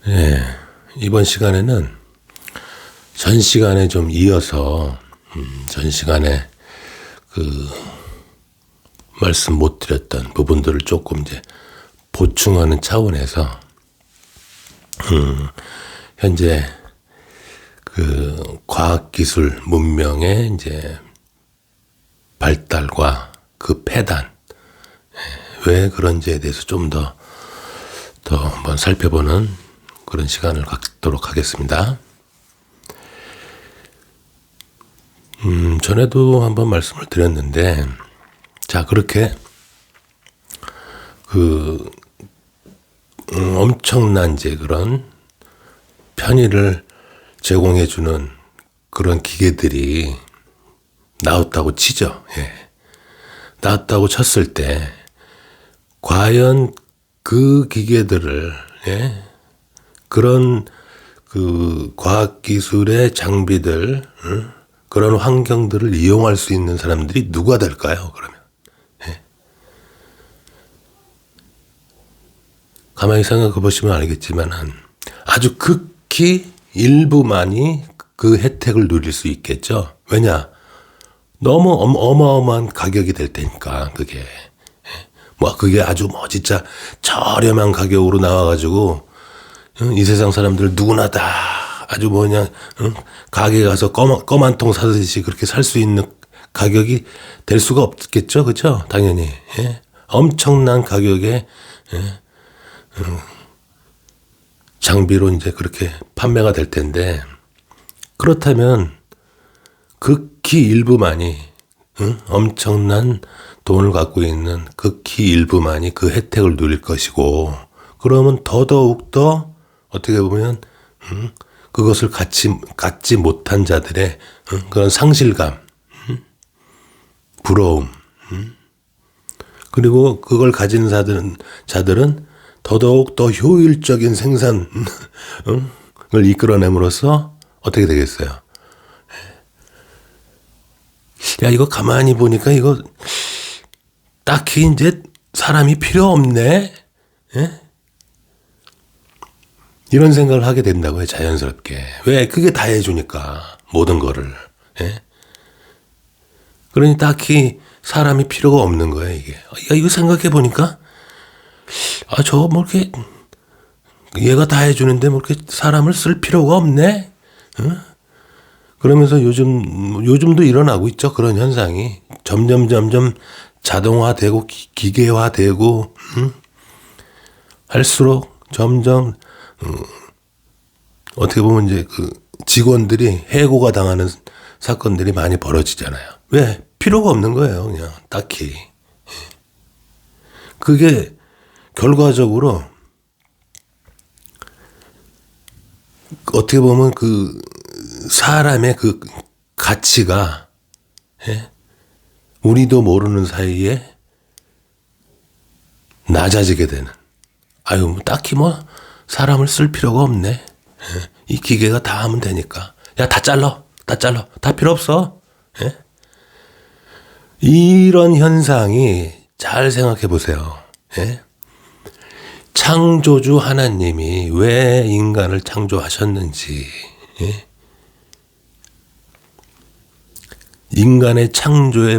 예, 이번 시간에는 전 시간에 좀 이어서 전 시간에 그 말씀 못 드렸던 부분들을 조금 이제 보충하는 차원에서 현재 그 과학기술 문명의 이제 발달과 그 폐단, 왜 그런지에 대해서 좀 더 한번 살펴보는 그런 시간을 갖도록 하겠습니다. 전에도 한번 말씀을 드렸는데, 자, 그렇게 엄청난 이제 그런 편의를 제공해주는 그런 기계들이 나왔다고 치죠. 예. 나왔다고 쳤을 때, 과연 그 기계들을, 예? 그런 그 과학기술의 장비들, 그런 환경들을 이용할 수 있는 사람들이 누가 될까요, 그러면? 예. 가만히 생각해 보시면 알겠지만, 아주 극히 일부만이 그 혜택을 누릴 수 있겠죠. 왜냐? 너무 어마어마한 가격이 될 테니까, 그게. 그게 아주 진짜 저렴한 가격으로 나와가지고, 이 세상 사람들 누구나 다 아주 가게 가서 껌 한 통 사듯이 그렇게 살 수 있는 가격이 될 수가 없겠죠. 그죠? 당연히. 예? 엄청난 가격에, 예? 장비로 이제 그렇게 판매가 될 텐데, 그렇다면 극히 일부만이, 엄청난 돈을 갖고 있는 극히 일부만이 그 혜택을 누릴 것이고, 그러면 더더욱더 어떻게 보면 그것을 갖지 못한 자들의 그런 상실감, 부러움, 그리고 그걸 가진 자들은 더더욱 더 효율적인 생산을 이끌어냄으로써 어떻게 되겠어요? 야, 이거 가만히 보니까 이거 딱히 이제 사람이 필요 없네? 예? 이런 생각을 하게 된다고요, 자연스럽게. 왜? 그게 다 해주니까, 모든 거를. 예? 그러니 딱히 사람이 필요가 없는 거예요, 이게. 야, 이거 생각해 보니까, 저거 이렇게, 얘가 다 해주는데 이렇게 사람을 쓸 필요가 없네? 그러면서 요즘도 일어나고 있죠, 그런 현상이. 점점 자동화되고, 기계화되고, 할수록 점점, 어떻게 보면 이제 그 직원들이 해고가 당하는 사건들이 많이 벌어지잖아요. 왜? 필요가 없는 거예요, 그냥, 딱히. 그게 결과적으로 어떻게 보면 그 사람의 그 가치가, 예? 우리도 모르는 사이에 낮아지게 되는. 딱히 사람을 쓸 필요가 없네. 예? 이 기계가 다 하면 되니까. 야, 다 잘라. 다 필요 없어. 예? 이런 현상이 잘 생각해 보세요. 예? 창조주 하나님이 왜 인간을 창조하셨는지, 예? 인간의 창조의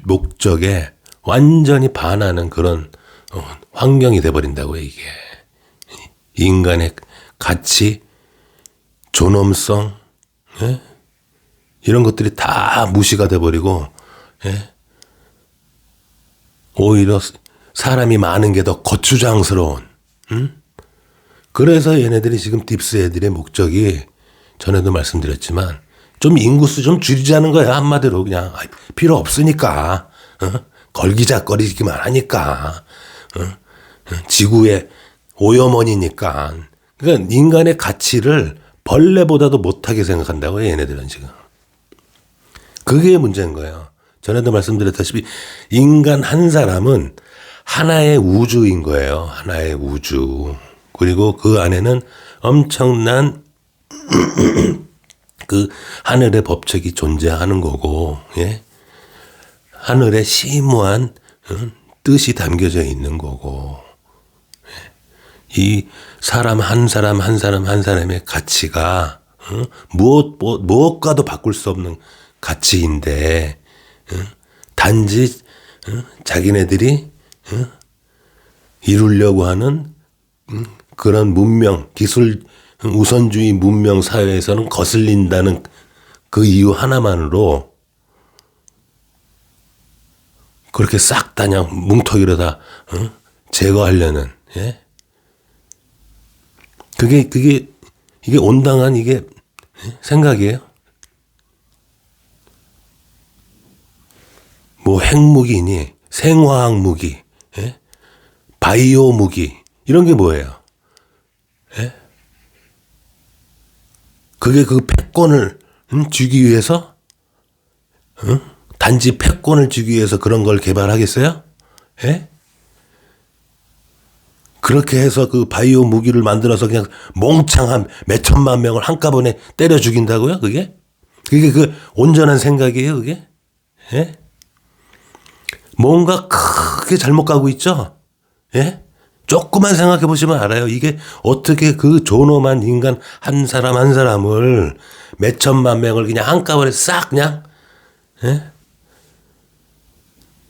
목적에 완전히 반하는 그런 환경이 돼버린다고요, 이게. 인간의 가치, 존엄성, 예? 이런 것들이 다 무시가 돼버리고, 예? 오히려 사람이 많은 게 더 거추장스러운, 그래서 얘네들이 지금 딥스 애들의 목적이, 전에도 말씀드렸지만, 좀 인구수 좀 줄이자는 거야, 한마디로. 그냥, 필요 없으니까, 걸기작거리기만 하니까, 지구의 오염원이니까. 그러니까 인간의 가치를 벌레보다도 못하게 생각한다고요, 얘네들은 지금. 그게 문제인 거예요. 전에도 말씀드렸다시피 인간 한 사람은 하나의 우주인 거예요. 하나의 우주. 그리고 그 안에는 엄청난 그 하늘의 법칙이 존재하는 거고, 예? 하늘의 심오한 뜻이 담겨져 있는 거고, 이 사람 한 사람 한 사람 한 사람의 가치가 무엇과도 바꿀 수 없는 가치인데 단지 자기네들이 이루려고 하는 그런 문명, 기술 우선주의 문명 사회에서는 거슬린다는 그 이유 하나만으로 그렇게 싹 다 그냥 뭉텅이로 다 제거하려는, 예? 이게 온당한 이게 생각이에요. 뭐 핵무기니 생화학 무기, 예? 바이오 무기 이런 게 뭐예요? 예? 그게 그 패권을 주기 위해서 단지 패권을 주기 위해서 그런 걸 개발하겠어요? 예? 그렇게 해서 그 바이오 무기를 만들어서 그냥 몽창한 몇 천만 명을 한꺼번에 때려 죽인다고요? 그게 그 온전한 생각이에요, 그게? 예? 뭔가 크게 잘못 가고 있죠? 예? 조금만 생각해 보시면 알아요. 이게 어떻게 그 존엄한 인간 한 사람 한 사람을 몇 천만 명을 그냥 한꺼번에 싹 그냥, 예?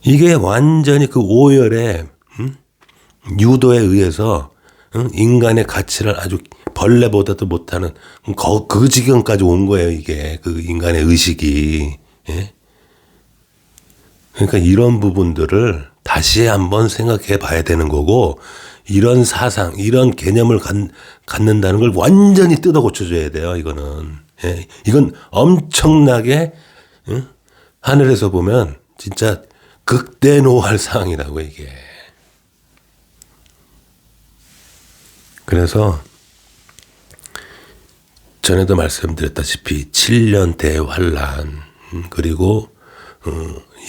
이게 완전히 그 오열의 유도에 의해서 인간의 가치를 아주 벌레보다도 못하는 그 지경까지 온 거예요. 이게 그 인간의 의식이. 예? 그러니까 이런 부분들을 다시 한번 생각해 봐야 되는 거고 이런 사상, 이런 개념을 갖는다는 걸 완전히 뜯어 고쳐줘야 돼요. 이거는. 예? 이건 엄청나게 하늘에서 보면 진짜 극대노할 상황이라고 이게. 그래서 전에도 말씀드렸다시피 7년 대환란 그리고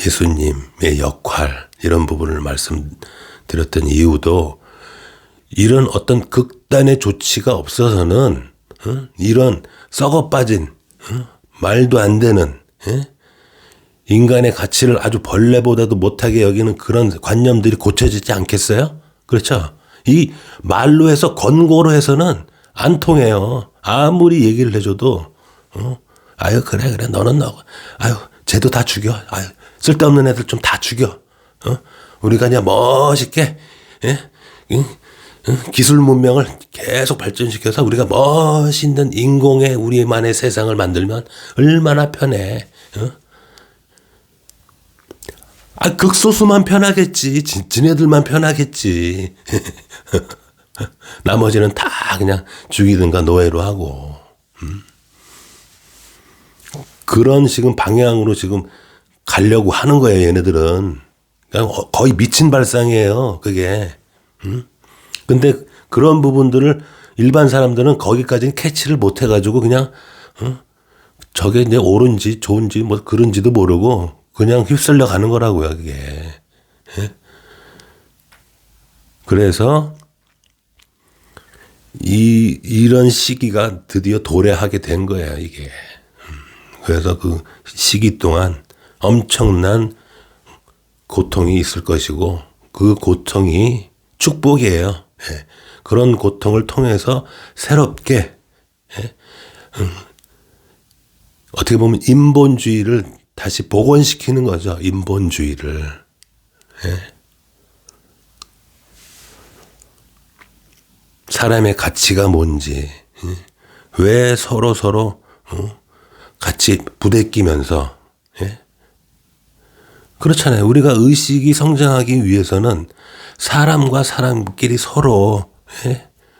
예수님의 역할 이런 부분을 말씀드렸던 이유도 이런 어떤 극단의 조치가 없어서는 이런 썩어빠진 말도 안 되는 인간의 가치를 아주 벌레보다도 못하게 여기는 그런 관념들이 고쳐지지 않겠어요? 그렇죠? 이 말로 해서 권고로 해서는 안 통해요. 아무리 얘기를 해줘도 아유 그래 너는 아유 쟤도 다 죽여. 아유 쓸데없는 애들 좀 다 죽여. 우리가 그냥 멋있게 기술 문명을 계속 발전시켜서 우리가 멋있는 인공의 우리만의 세상을 만들면 얼마나 편해. 극소수만 편하겠지. 지네들만 편하겠지. 나머지는 다 그냥 죽이든가 노예로 하고. 그런 지금 방향으로 지금 가려고 하는 거예요, 얘네들은. 거의 미친 발상이에요, 그게. 근데 그런 부분들을 일반 사람들은 거기까지는 캐치를 못 해가지고 그냥, 저게 이제 옳은지 좋은지 뭐 그런지도 모르고 그냥 휩쓸려 가는 거라고요, 그게. 예? 그래서 이런 시기가 드디어 도래하게 된 거예요, 이게. 그래서 그 시기 동안 엄청난 고통이 있을 것이고 그 고통이 축복이에요. 예. 그런 고통을 통해서 새롭게 어떻게 보면 인본주의를 다시 복원시키는 거죠. 인본주의를. 예. 사람의 가치가 뭔지, 왜 서로 같이 부대끼면서, 예? 그렇잖아요. 우리가 의식이 성장하기 위해서는 사람과 사람끼리 서로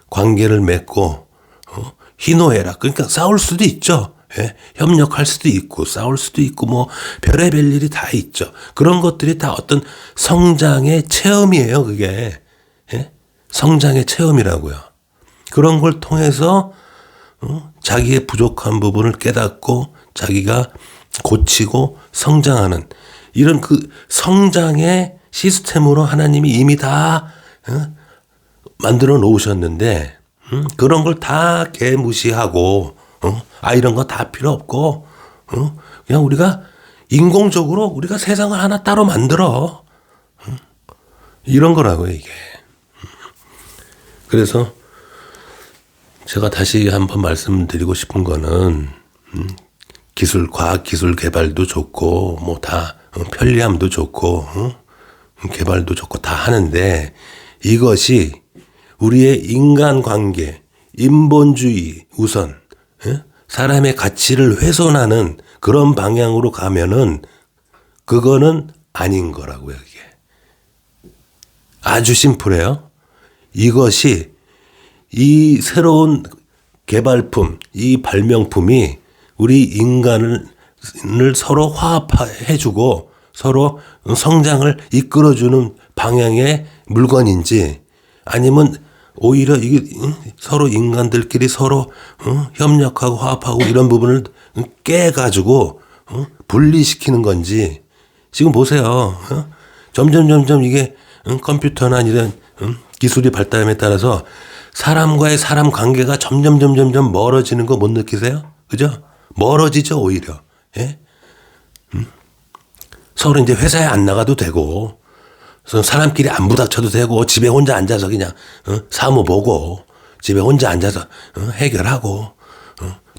관계를 맺고 희노애락, 그러니까 싸울 수도 있죠. 협력할 수도 있고 싸울 수도 있고 뭐 별의별 일이 다 있죠. 그런 것들이 다 어떤 성장의 체험이에요. 그게 성장의 체험이라고요. 그런 걸 통해서 자기의 부족한 부분을 깨닫고 자기가 고치고 성장하는 이런 그 성장의 시스템으로 하나님이 이미 다 만들어 놓으셨는데 그런 걸 다 개무시하고 이런 거 다 필요 없고 그냥 우리가 인공적으로 우리가 세상을 하나 따로 만들어 이런 거라고요 이게. 그래서 제가 다시 한번 말씀드리고 싶은 거는 과학 기술 개발도 좋고 뭐 다 편리함도 좋고 개발도 좋고 다 하는데 이것이 우리의 인간관계, 인본주의 우선 사람의 가치를 훼손하는 그런 방향으로 가면은 그거는 아닌 거라고요. 이게 아주 심플해요. 이것이 이 새로운 개발품, 이 발명품이 우리 인간을 서로 화합해주고 서로 성장을 이끌어주는 방향의 물건인지 아니면 오히려 이게 서로 인간들끼리 서로 협력하고 화합하고 이런 부분을 깨가지고 분리시키는 건지 지금 보세요. 점점 이게 컴퓨터나 이런 기술이 발달함에 따라서 사람과의 사람 관계가 점점 멀어지는 거 못 느끼세요? 그죠? 멀어지죠, 오히려. 예? 서로 이제 회사에 안 나가도 되고, 사람끼리 안 부닥쳐도 되고, 집에 혼자 앉아서 그냥, 사무 보고, 집에 혼자 앉아서, 해결하고,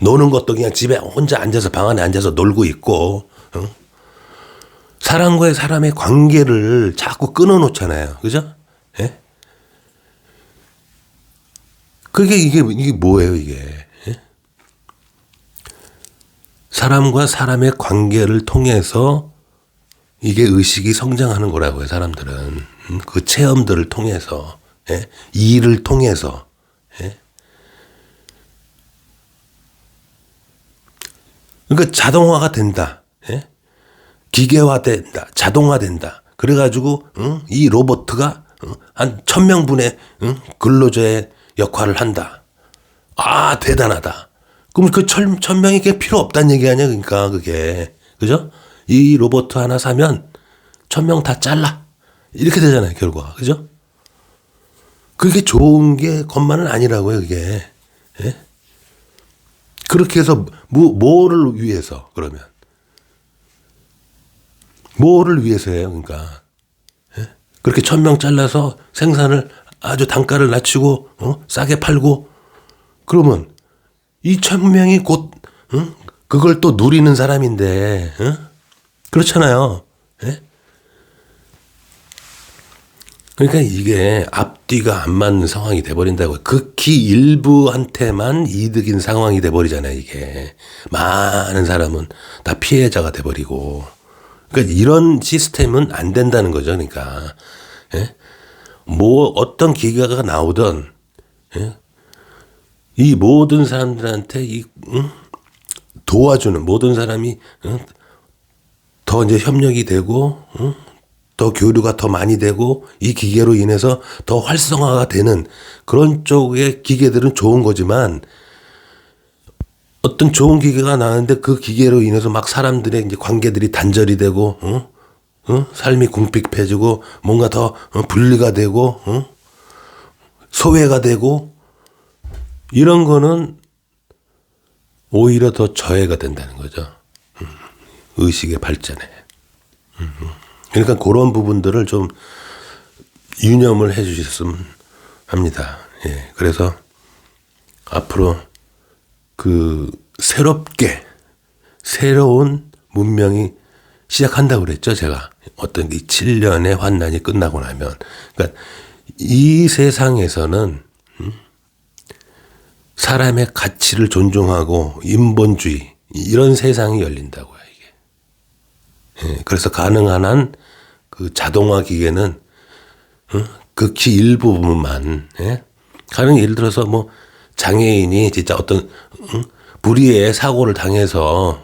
노는 것도 그냥 집에 혼자 앉아서 방 안에 앉아서 놀고 있고, 사람과의 사람의 관계를 자꾸 끊어놓잖아요. 그죠? 예? 이게 뭐예요, 이게? 예? 사람과 사람의 관계를 통해서 이게 의식이 성장하는 거라고요, 사람들은. 그 체험들을 통해서, 예? 일을 통해서, 예? 그러니까 자동화가 된다. 예? 기계화된다. 자동화된다. 그래가지고, 이 로봇가, 한 1000명분의, 근로자의 역할을 한다. 아, 대단하다. 그럼 그 1000명이 그게 필요 없다는 얘기 아니야, 그러니까, 그게. 그죠? 이 로봇 하나 사면 1000명 다 잘라. 이렇게 되잖아요, 결과가. 그죠? 그게 좋은 것만은 아니라고요, 그게. 예? 그렇게 해서, 뭐를 위해서, 그러면. 뭐를 위해서예요, 그러니까. 예? 그렇게 1000명 잘라서 생산을 아주 단가를 낮추고, 싸게 팔고, 그러면 이 1000명이 곧, 그걸 또 누리는 사람인데, 그렇잖아요. 예? 그러니까 이게 앞뒤가 안 맞는 상황이 돼버린다고. 극히 일부한테만 이득인 상황이 돼버리잖아요, 이게. 많은 사람은 다 피해자가 돼버리고. 그러니까 이런 시스템은 안 된다는 거죠, 그러니까. 예? 어떤 기계가 나오든, 예? 이 모든 사람들한테 도와주는 모든 사람이, 더 이제 협력이 되고, 더 교류가 더 많이 되고, 이 기계로 인해서 더 활성화가 되는 그런 쪽의 기계들은 좋은 거지만, 어떤 좋은 기계가 나왔는데 그 기계로 인해서 막 사람들의 이제 관계들이 단절이 되고, 삶이 궁핍해지고, 뭔가 더 분리가 되고, 소외가 되고, 이런 거는 오히려 더 저해가 된다는 거죠. 의식의 발전에. 그러니까 그런 부분들을 좀 유념을 해 주셨으면 합니다. 예. 그래서 앞으로 새로운 문명이 시작한다고 그랬죠, 제가. 어떤 이 7년의 환난이 끝나고 나면. 그러니까 이 세상에서는 사람의 가치를 존중하고 인본주의 이런 세상이 열린다고요, 이게. 예, 그래서 가능한 한 그 자동화 기계는 극히 일부분만, 예? 예를 들어서 뭐 장애인이 진짜 어떤 불의의 사고를 당해서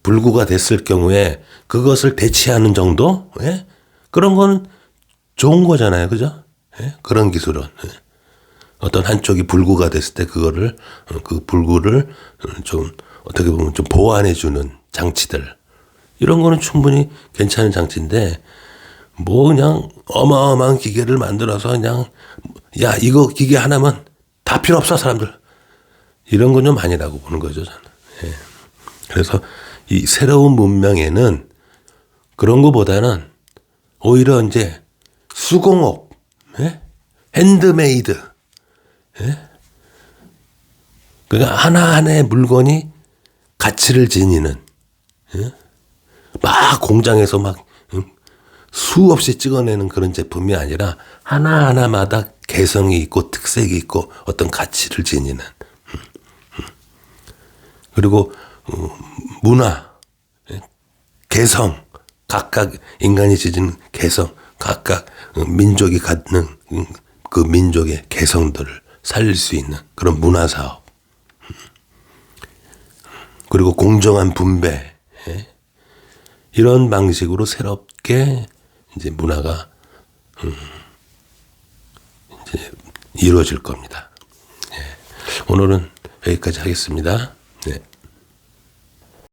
불구가 됐을 경우에 그것을 대체하는 정도, 예? 그런 건 좋은 거잖아요, 그죠? 예? 그런 기술은. 예? 어떤 한쪽이 불구가 됐을 때 그거를 그 불구를 좀 어떻게 보면 좀 보완해주는 장치들, 이런 거는 충분히 괜찮은 장치인데 뭐 그냥 어마어마한 기계를 만들어서 그냥 야 이거 기계 하나면 다 필요 없어 사람들, 이런 건 좀 아니라고 보는 거죠, 저는. 예. 그래서 이 새로운 문명에는 그런 거보다는 오히려 이제 수공업, 예? 핸드메이드, 그러니까 하나하나의 물건이 가치를 지니는, 막 공장에서 막 수없이 찍어내는 그런 제품이 아니라 하나하나마다 개성이 있고 특색이 있고 어떤 가치를 지니는. 그리고 문화, 개성, 각각 인간이 지닌 개성, 각각 민족이 갖는 그 민족의 개성들을 살릴 수 있는 그런 문화 사업. 그리고 공정한 분배. 이런 방식으로 새롭게 이제 문화가 이제 이루어질 겁니다. 오늘은 여기까지 하겠습니다.